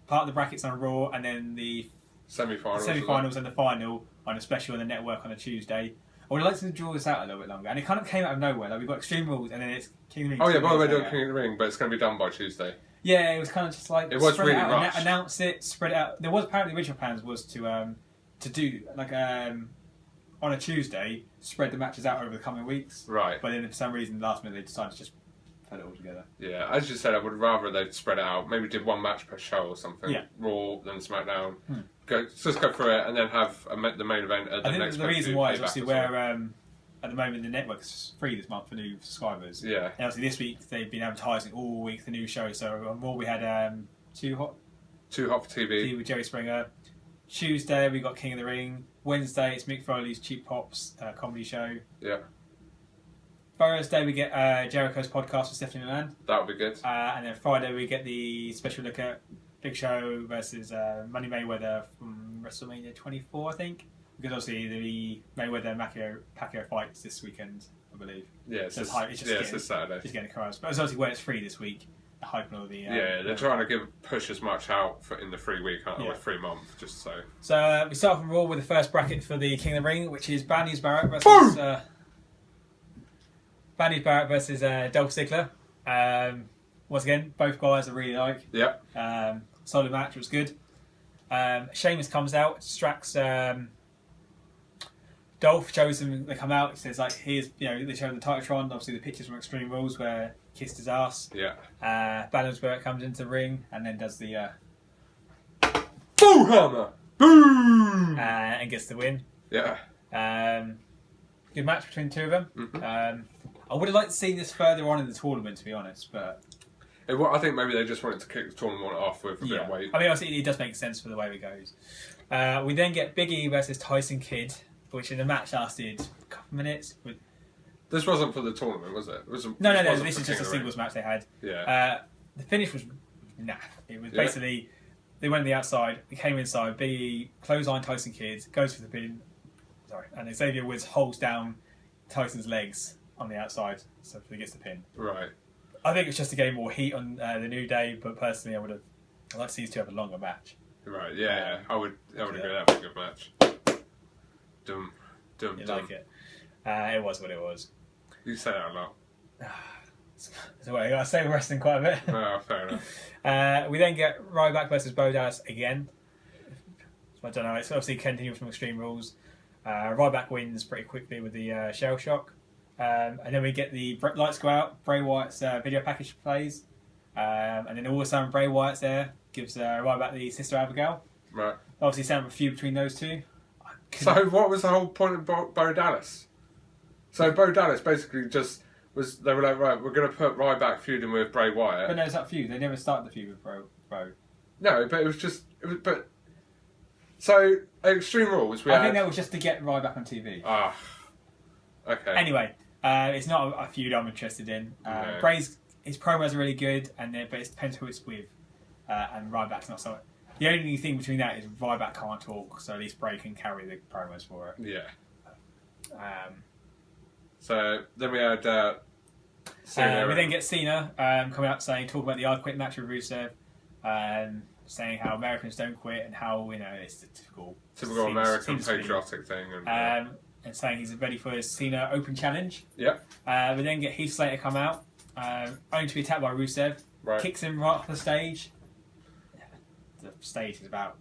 part of the brackets on Raw and then the semi-finals and the final on a special on the network on a Tuesday. I would like to draw this out a little bit longer. And it kind of came out of nowhere. Like we've got Extreme Rules and then it's King of the Ring. Oh yeah, by the way, doing King of the Ring, but it's going to be done by Tuesday. Yeah, it was kind of just like it was really rushed. Announce it, spread it out. There was apparently the original plans was to do like on a Tuesday, spread the matches out over the coming weeks. Right. But then for some reason, last minute they decided to just put it all together. Yeah, as you said, I would rather they'd spread it out. Maybe did one match per show or something. Yeah. Raw, then SmackDown. Just go through it and then have the main event at the next. I think the reason why is obviously where at the moment the network's free this month for new subscribers. Yeah. And obviously this week they've been advertising all week the new show. So on Raw we had Too Hot for TV with Jerry Springer. Tuesday we got King of the Ring. Wednesday it's Mick Foley's Cheap Pops comedy show. Yeah. Thursday we get Jericho's podcast with Stephanie McMahon. That would be good. And then Friday we get the special look at Big Show versus Money Mayweather from WrestleMania 24, I think. Because obviously the Mayweather-Pacquiao fights this weekend, I believe. Yeah, it's this Saturday. Just getting across. But it's obviously where it's free this week. Hyping all the... they're trying to push as much out in the 3 week or 3 month, just so. So we start from Raw with the first bracket for the King of the Ring, which is Bandies Barrett versus... Dolph Ziggler. Once again, both guys I really like. Yep. Solid match, it was good. Sheamus comes out, distracts Dolph, shows them they come out. It says like, here's they show the Titantron, obviously the pictures from Extreme Rules where he kissed his ass. Yeah. Bandies Barrett comes into the ring and then does the Boom hammer, boom, and gets the win. Yeah. Good match between the two of them. Mm-hmm. I would have liked to see this further on in the tournament, to be honest, but I think maybe they just wanted to kick the tournament off with a bit of weight. I mean, obviously, it does make sense for the way it goes. We then get Big E versus Tyson Kidd, which in the match lasted a couple of minutes. This wasn't for the tournament, was it? No. This is just a singles match they had. Yeah. The finish was naff. It was basically they went on the outside, they came inside. Big E clothesline Tyson Kidd, goes for the pin. And Xavier Woods holds down Tyson's legs on the outside, so he gets the pin. Right. I think it's just to gain more heat on the New Day, but personally, I'd like to see these two have a longer match. Right. Yeah. I would agree. That was a good match. Dum. You like it? It was what it was. You say that a lot. So I say we're wrestling quite a bit. Oh, fair enough. We then get Ryback versus Bo Dallas again. So I don't know. It's obviously continuing from Extreme Rules. Ryback wins pretty quickly with the shell shock. And then we get the lights go out. Bray Wyatt's video package plays. And then all of a sudden Bray Wyatt's there. Gives Ryback the Sister Abigail. Right. Obviously set up a feud between those two. So what was the whole point of Bo Dallas? So Bo Dallas basically just was... They were like, right, we're going to put Ryback feuding with Bray Wyatt. But no, it's that feud. They never started the feud with Bro. No, but it was just... So, Extreme Rules, I think that was just to get Ryback on TV. Ah, okay. Anyway, it's not a feud I'm interested in. No. Bray's his promos are really good, but it depends who it's with. And Ryback's not so... The only thing between that is Ryback can't talk, so at least Bray can carry the promos for it. Yeah. So, then we had... Cena. We then get Cena coming out talking about the I Quit match with Rusev. Saying how Americans don't quit and how it's the typical American patriotic thing, and saying he's ready for his Cena Open Challenge. Yeah. We then get Heath Slater come out, only to be attacked by Rusev. Right. Kicks him right off the stage. The stage is about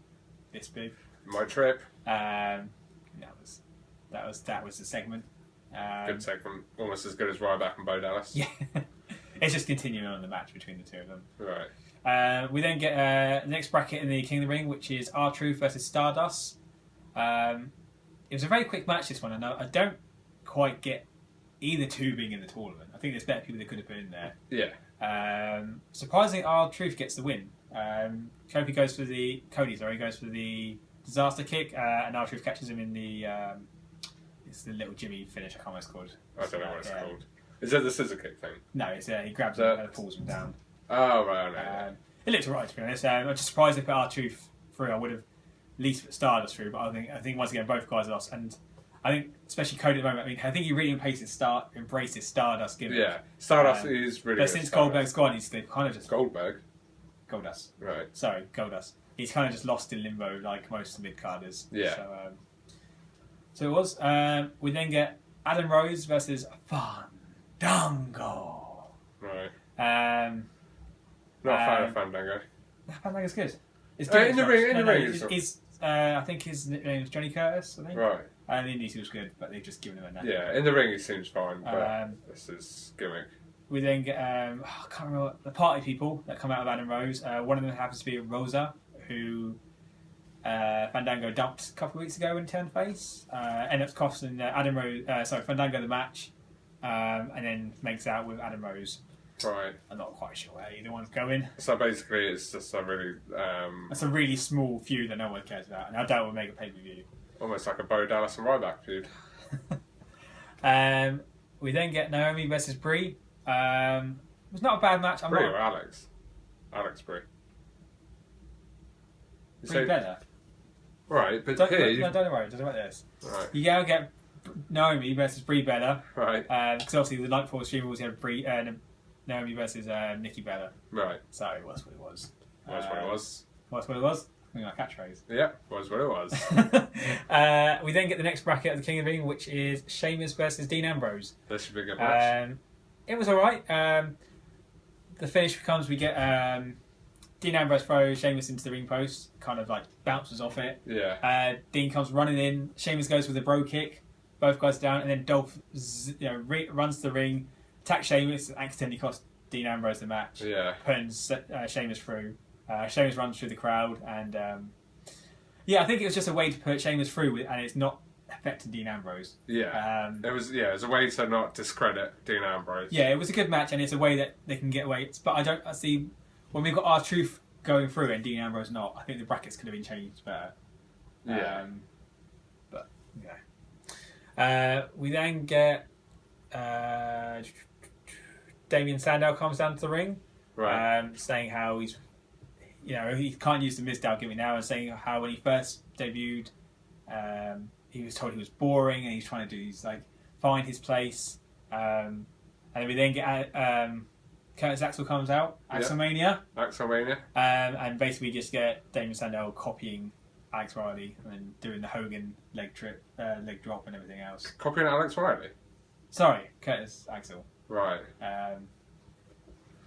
this big. My trip. That was the segment. Good segment, almost as good as Ryback and Bo Dallas. Yeah. It's just continuing on the match between the two of them. Right. We then get the next bracket in the King of the Ring, which is R-Truth versus Stardust. It was a very quick match, this one, and I don't quite get either two being in the tournament. I think there's better people that could have been in there. Yeah. Surprisingly, R-Truth gets the win. Cody goes for the disaster kick, and R-Truth catches him in the it's the little Jimmy finish. I can't remember what it's called. I don't know what it's called. Is that the scissor kick thing? No, it's he grabs him and pulls him down. Oh, right, okay. It looked alright, to be honest. I'm just surprised they put R-Truth through. I would have at least put Stardust through, but I think once again both guys lost, and I think especially Cody at the moment. I think he really embraces Stardust gimmick. Yeah, Stardust is really. But since Goldberg's gone, they've kind of just Goldust. Right. Sorry, Goldust. He's kind of just lost in limbo like most mid-carders. Yeah. So it was. We then get Adam Rose versus Fandango. Right. Not a fan of Fandango. Fandango's good. It's good in the ring. I think his name is Johnny Curtis. I think. Right. And in the Indies he was good, but they've just given him a name. Yeah, in the ring he seems fine, but this is gimmick. we then get I can't remember the party people that come out of Adam Rose. One of them happens to be Rosa, who Fandango dumped a couple of weeks ago when he turned face. Ended up costing Fandango the match, and then makes out with Adam Rose. Right. I'm not quite sure where either one's going. So basically, it's just a really it's a really small feud that no one cares about, and I doubt we'll make a pay-per-view. Almost like a Bo Dallas and Ryback feud. We then get Naomi versus Brie. It was not a bad match. Brie or Alex? Alex Brie. Brie better. Right, but don't here... No, don't worry. Just about this. Right. You gotta get Naomi versus Brie Bella. Right. Because obviously the night before the stream always had Naomi versus Nikki Bella. Right. So it was what it was. Was what it was. Was what it was. I think my catchphrase. Yeah, was what it was. We then get the next bracket of the King of the Ring, which is Sheamus versus Dean Ambrose. This should be a good match. It was alright. The finish becomes we get Dean Ambrose throws Sheamus into the ring post, kind of like bounces off it. Yeah. Dean comes running in. Sheamus goes with a bro kick. Both guys down, and then Dolph runs to the ring, attacks Sheamus, and accidentally costs Dean Ambrose the match. Yeah. Putting Sheamus through. Sheamus runs through the crowd, and I think it was just a way to put Sheamus through, and it's not affecting Dean Ambrose. Yeah. It was a way to not discredit Dean Ambrose. Yeah, it was a good match, and it's a way that they can get away. But I see when we've got R-Truth going through and Dean Ambrose not. I think the brackets could have been changed better. Yeah. But yeah. We then get Damien Sandow comes down to the ring, right? Saying how he's, he can't use the Mizdow gimmick now, and saying how when he first debuted, he was told he was boring, and he's trying to do find his place. And then we then get Curtis Axel comes out, Axelmania. Axelmania. And basically just get Damien Sandow copying Alex Riley and doing the Hogan leg drop and everything else. Copying Alex Riley? Sorry, Curtis Axel. Right.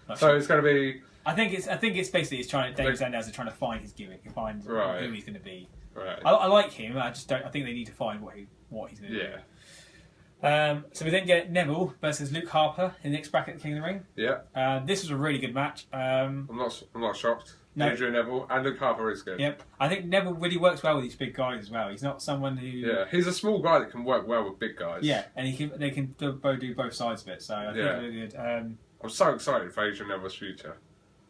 So sure. It's going to be... I think it's basically Damien Sandow is trying to find his gimmick and find who he's going to be. Right. I like him. I think they need to find what he's going to do. So we then get Neville versus Luke Harper in the next bracket of King of the Ring. Yeah. This was a really good match. I'm not shocked. No. Adrian Neville and Luke Harper is good. Yep. I think Neville really works well with these big guys as well. He's not someone who... Yeah, he's a small guy that can work well with big guys. Yeah, and they can do both sides of it. So I think it's really good. I'm so excited for Adrian Neville's future.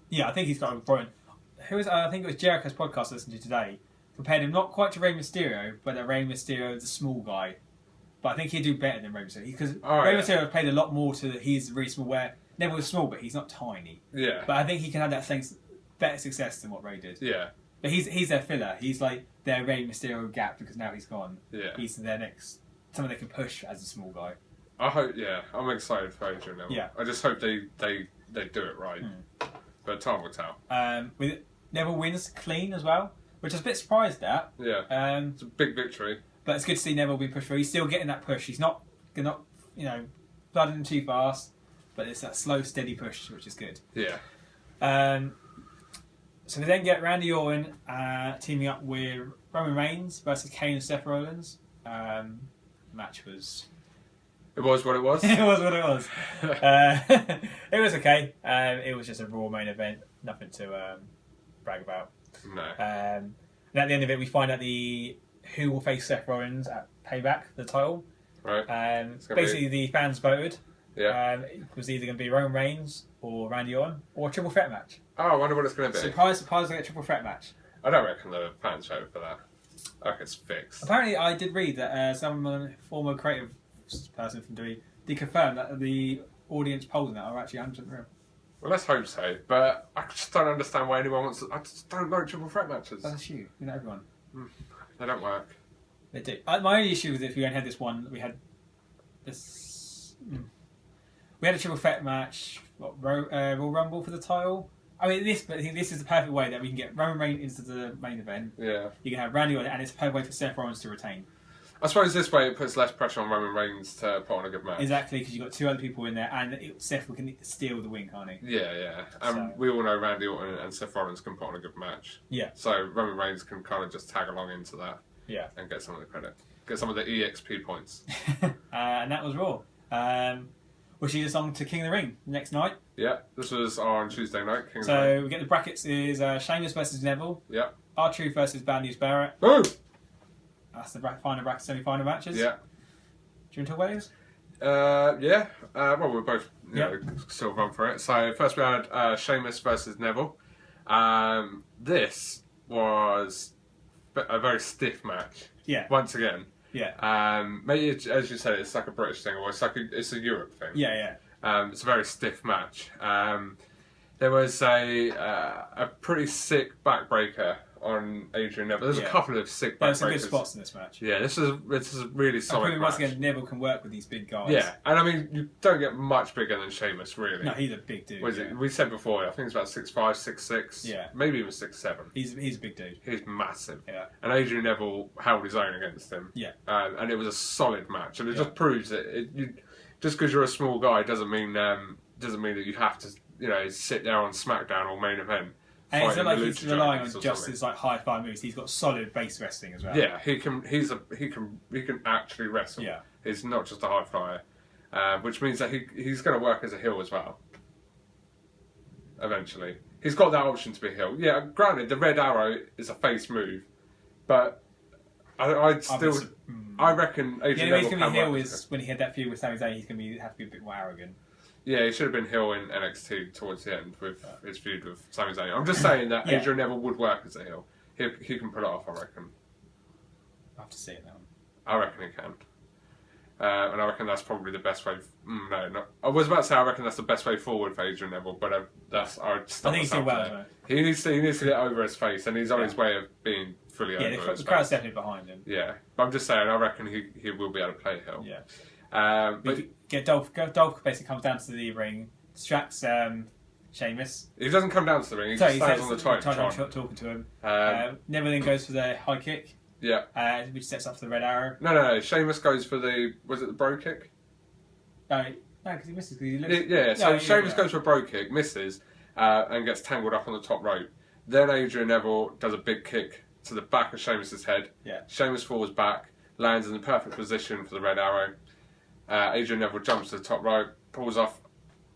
Yeah, I think he's got a brilliant... I think it was Jericho's podcast I listened to today. Compared him not quite to Rey Mysterio, but that Rey Mysterio is a small guy. But I think he'd do better than Rey Mysterio. Because Rey Mysterio played a lot more to he's really small, where Neville was small, but he's not tiny. Yeah. But I think he can have that same better success than what Rey did. Yeah. But he's their filler. He's like their Rey Mysterio gap because now he's gone. Yeah. He's their next... someone they can push as a small guy. I hope, I'm excited for Adrian Neville. Yeah. I just hope they do it right. But time will tell. Neville wins clean as well, which I was a bit surprised at. Yeah. It's a big victory. But it's good to see Neville being pushed through. He's still getting that push. He's not flooding him too fast, but it's that slow, steady push, which is good. Yeah. So we then get Randy Orton teaming up with Roman Reigns versus Kane and Seth Rollins. Match was... It was what it was? It was what it was. It was okay. It was just a Raw main event. Nothing to brag about. No. And at the end of it, we find out who will face Seth Rollins at Payback, the title. Right. Basically, the fans voted. Yeah. It was either going to be Roman Reigns or Randy Orton or a triple threat match. Oh, I wonder what it's going to be. Surprise, we get a triple threat match. I don't reckon the fans voted for that. I reckon it's fixed. Apparently, I did read that some former creative person from WWE did confirm that the audience polls in that are actually 100% real. Well, let's hope so. But I just don't understand why anyone wants to... I just don't like triple threat matches. That's you. Not everyone. They don't work. They do. My only issue with if we only had this one, we had this... We had a triple threat match, Royal Rumble for the title. I mean, I think this is the perfect way that we can get Roman Reigns into the main event. Yeah. You can have Randy Orton, and it's a perfect way for Seth Rollins to retain. I suppose this way it puts less pressure on Roman Reigns to put on a good match. Exactly, because you've got two other people in there, and Seth can steal the win, can't he? Yeah. And we all know Randy Orton and Seth Rollins can put on a good match. Yeah. So Roman Reigns can kind of just tag along into that. Yeah. And get some of the credit. Get some of the EXP points. And that was Raw. which is on to King of the Ring the next night. Yeah, this was on Tuesday night. So we get the brackets is Sheamus versus Neville. Yeah. R-Truth versus Bad News Barrett. Boom! That's the final bracket, semi-final matches. Yeah. Do you want to talk about those? Yeah. Well, we'll both still run for it. So first we had Sheamus versus Neville. This was a very stiff match. Yeah. Once again. Yeah. Maybe as you said, it's like a British thing, or it's a Europe thing. Yeah. It's a very stiff match. There was a pretty sick backbreaker on Adrian Neville. There's a couple of sick backbreakers. There's some good spots in this match. Yeah, this is a really solid match. Once again, Neville can work with these big guys. Yeah, and I mean, you don't get much bigger than Sheamus, really. No, he's a big dude. What is it? We said before, I think it's about 6'5", 6'6". Yeah. Maybe even 6'7". He's a big dude. He's massive. Yeah. And Adrian Neville held his own against him. Yeah. And it was a solid match, and it just proves that just because you're a small guy doesn't mean that you have to sit there on SmackDown or main event. And it's not like he's relying on just his high-fly moves. He's got solid base wrestling as well. Yeah, he can actually wrestle. Yeah. He's not just a high flyer, which means that he's going to work as a heel as well. Eventually, he's got that option to be a heel. Yeah, granted, the Red Arrow is a face move, but I reckon Adrian Neville he's going to be heel is when he had that feud with Sami Zayn. He's going to have to be a bit more arrogant. Yeah, he should have been heel in NXT towards the end with his feud with Sami Zayn. I'm just saying that Adrian Neville would work as a heel. He can pull it off, I reckon. I'll have to see it now. I reckon he can. And I reckon that's probably the best way... I was about to say I reckon that's the best way forward for Adrian Neville, but I think he's doing well, though. He needs to get over his face, and he's on his way of being fully over his face. The crowd's definitely behind him. Yeah, but I'm just saying, I reckon he will be able to play heel. Yeah. But Dolph basically comes down to the ring, distracts Sheamus. He doesn't come down to the ring, he just stands on the Titantron. Talking to him. Neville then goes for the high kick. Yeah. Which sets up for the Red Arrow. No. Sheamus goes for was it the bro kick? No, because he misses. Sheamus goes for a bro kick, misses, and gets tangled up on the top rope. Then Adrian Neville does a big kick to the back of Sheamus's head. Yeah. Sheamus falls back, lands in the perfect position for the Red Arrow. Adrian Neville jumps to the top rope, pulls off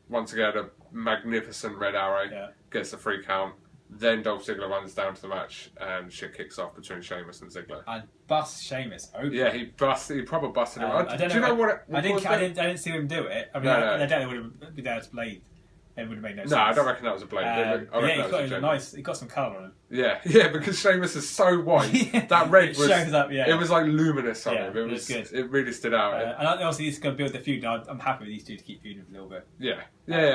once again a magnificent Red Arrow, gets the 3 count. Then Dolph Ziggler runs down to the match and shit kicks off between Sheamus and Ziggler. And busts Sheamus open. Yeah, he probably busted him. I didn't see him do it. I mean, I don't know would have been able to blade. It would have made no sense. No, I don't reckon that was a blade. He got some colour on him. Yeah, because Sheamus is so white. That red was shows up. Yeah, it was like luminous on him. It was good. It really stood out. And obviously, he's going to build the feud. Now, I'm happy with these two to keep feuding for a little bit. Yeah.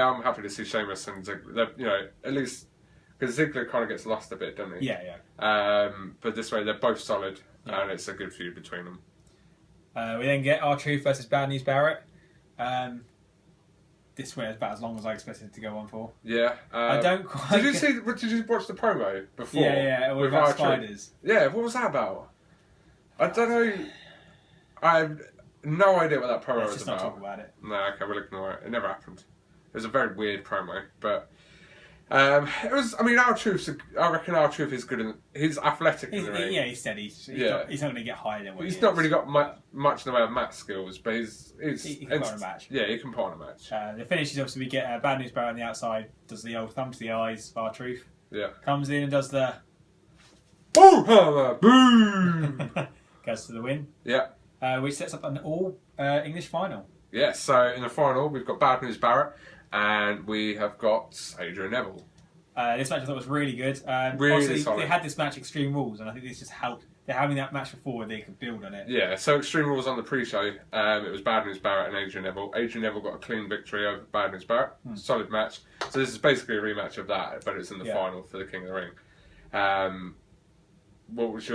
I'm happy to see Sheamus and Ziggler. At least because Ziggler kind of gets lost a bit, doesn't he? Yeah. But this way, they're both solid, and it's a good feud between them. We then get R-Truth versus Bad News Barrett. This went about as long as I expected it to go on for. Yeah. I don't quite... Did you watch the promo before? Yeah. With about spiders. Yeah, what was that about? I don't know. I have no idea what that promo was about. Let's just not talk about it. No, okay, we'll ignore it. It never happened. It was a very weird promo, but... it was. I mean, I reckon R-Truth is good. He's athletic in the ring. Yeah, he's steady. He's not going to get higher than what he's not really got much in the way of match skills, but he can put on a match. Yeah, he can put on a match. The finish is obviously we get Bad News Barrett on the outside, does the old thumb to the eyes of R-Truth. Yeah. Comes in and does the boom hammer, boom. Goes to the win. Yeah. Which sets up an all English final. Yeah. So in the final, we've got Bad News Barrett. And we have got Adrian Neville. This match I thought was really good. Really solid. They had this match Extreme Rules, and I think this just helped. They're having that match before they could build on it. Yeah, so Extreme Rules on the pre-show. It was Bad News Barrett and Adrian Neville. Adrian Neville got a clean victory over Bad News Barrett. Solid match. So this is basically a rematch of that, but it's in the final for the King of the Ring. What was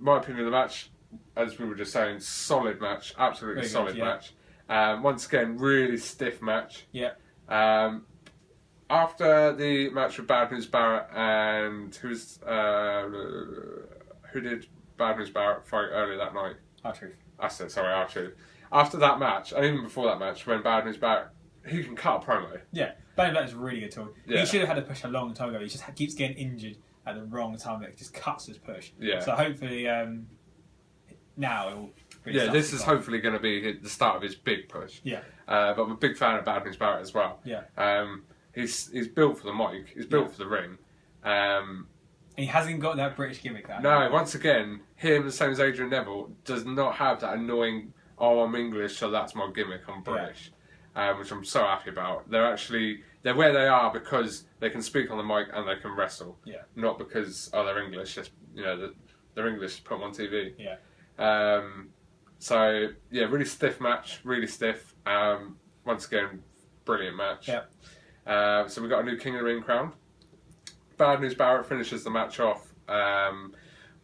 my opinion of the match, as we were just saying, solid match. Absolutely really solid match. Once again, really stiff match. Yeah. After the match with Bad News Barrett and who did Bad News Barrett fight earlier that night? R-Truth. R-Truth. After that match, and even before that match, when Bad News Barrett, he can cut a promo. Yeah, Bad News Barrett is really good talk. Yeah. He should have had a push a long time ago. He just keeps getting injured at the wrong time. It just cuts his push. Yeah. So hopefully now this is hopefully going to be the start of his big push. Yeah. But I'm a big fan of Bad News Barrett as well. Yeah. He's built for the mic. He's built for the ring. He hasn't got that British gimmick. Once again, him, the same as Adrian Neville, does not have that annoying, I'm English, so that's my gimmick, I'm British. Which I'm so happy about. They're where they are because they can speak on the mic and they can wrestle. Yeah. Not because, they're English, just, they're English, put them on TV. Yeah. So, really stiff match, really stiff. Once again, brilliant match. Yeah. So we got a new King of the Ring crown. Bad News Barrett finishes the match off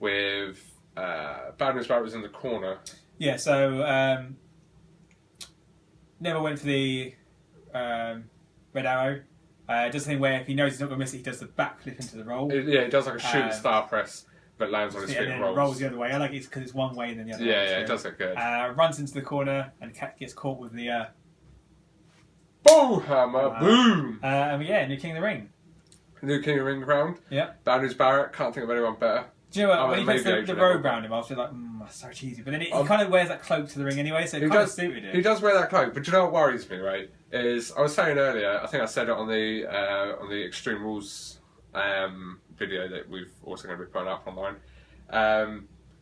with Bad News Barrett was in the corner. Yeah, so Neville went for the red arrow. Does the thing where if he knows he's not going to miss it, he does the backflip into the roll. He does like a shooting star press, but lands on his feet and rolls the other way. I like it because it's one way and then the other way. Yeah, it does look good. Runs into the corner and gets caught with the... Boom! Hammer! Boom! New King of the Ring. New King of the Ring crowned. Yeah. Bad News Barrett, can't think of anyone better. Do you know what? When he puts the robe around him, I was like, that's so cheesy. But then he kind of wears that cloak to the ring anyway, so it kind of suited him. He does wear that cloak, but do you know what worries me, right? Is I was saying earlier, I think I said it on the Extreme Rules video that we've also going to be putting up online.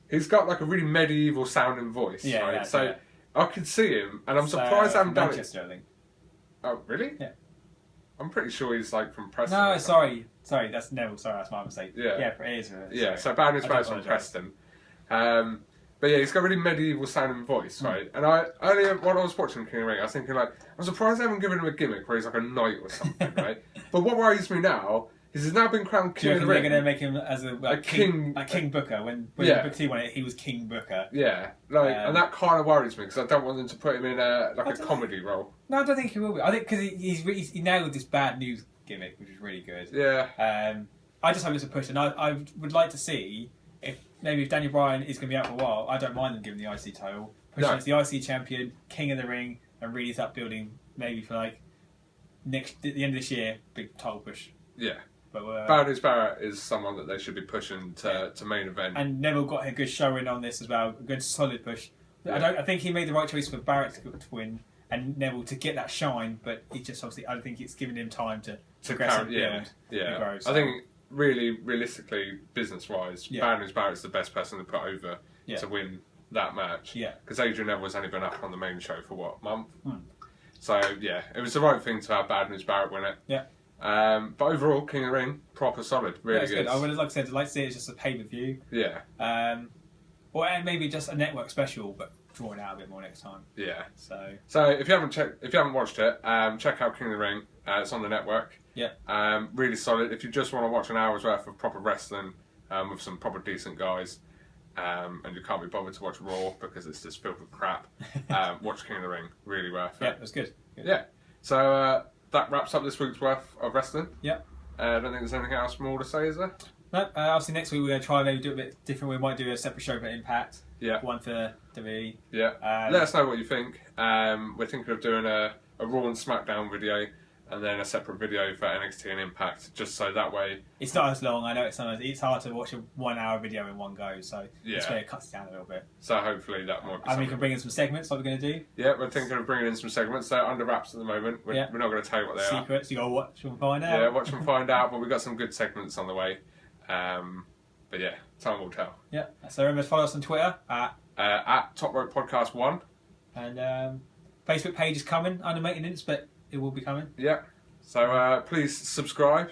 He's got like a really medieval sounding voice, right? So I could see him, and I'm surprised I haven't done it. I think. Oh, really? Yeah. I'm pretty sure he's like from Preston. No, sorry, that's Neville. Sorry, that's my mistake. Yeah, it is. Yeah, so Bad News Barrett's from Preston. But he's got a really medieval sounding voice, right? And earlier when I was watching King of the Ring, I was thinking I'm surprised they haven't given him a gimmick where he's like a knight or something, right? But what worries me now is he's now been crowned King of the Ring. They're going to make him as a King Booker. When Booker T won it, he was King Booker. Yeah, and that kind of worries me because I don't want them to put him in a comedy role. No, I don't think he will be. I think because he nailed this Bad News gimmick, which is really good. Yeah. I just hope it's a push, and I would like to see if Daniel Bryan is going to be out for a while. I don't mind them giving the IC title, pushing as the IC champion, King of the Ring, and really start building maybe for at the end of this year, big title push. Yeah. But Bad News Barrett is someone that they should be pushing to main event. And Neville got a good showing on this as well, a good solid push. Yeah. I think he made the right choice for Barrett to win and Neville to get that shine, but he just obviously, I don't think it's given him time to progress and build. Yeah. Grow, so. I think really, realistically, business-wise, Bad News Barrett's the best person to put over to win that match. Yeah. Because Adrian Neville's only been up on the main show for a month? So, it was the right thing to have Bad News Barrett win it. Yeah. But overall, King of the Ring, proper solid, really good. I would have, like I said, I'd like to see it as just a pay-per-view. Yeah. Or maybe just a network special, but drawn out a bit more next time. Yeah. So if you haven't watched it, check out King of the Ring. It's on the network. Yeah. Really solid. If you just want to watch an hour's worth of proper wrestling with some proper decent guys, and you can't be bothered to watch Raw because it's just filled with crap, watch King of the Ring. Really worth it. Yeah, it was good. Yeah. So that wraps up this week's worth of wrestling. Yeah. I don't think there's anything else more to say, is there? No. Obviously, next week we're going to try and maybe do it a bit different. We might do a separate show for Impact. Yeah. One for WWE. Yeah. Let us know what you think. We're thinking of doing a Raw and SmackDown video, and then a separate video for NXT and Impact, just so that way... It's not as long. I know it's hard to watch a 1 hour video in one go, so it's where it cuts it down a little bit. So hopefully that might be and we can bring in some segments, what we're going to do. Yeah, we're thinking of bringing in some segments. They're under wraps at the moment. We're not going to tell you what they are. Secrets, you got to watch and find out. Yeah, watch and find out, but we've got some good segments on the way. But yeah, time will tell. Yeah, so remember to follow us on Twitter at Top Rope Podcast 1. And Facebook page is coming, under maintenance, but it will be coming. Yeah. So please subscribe,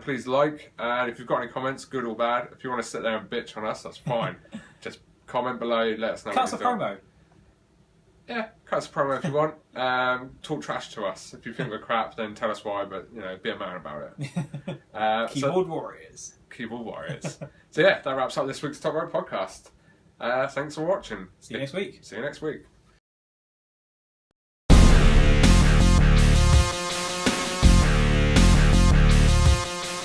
please like, and if you've got any comments, good or bad, if you want to sit there and bitch on us, that's fine. Just comment below, let us know. Cut us a promo. Yeah, cut us a promo if you want. Talk trash to us. If you think we're crap, then tell us why, but be a man about it. Keyboard warriors. Keyboard warriors. So yeah, that wraps up this week's Top Rope Podcast. Thanks for watching. See you next week. See you next week.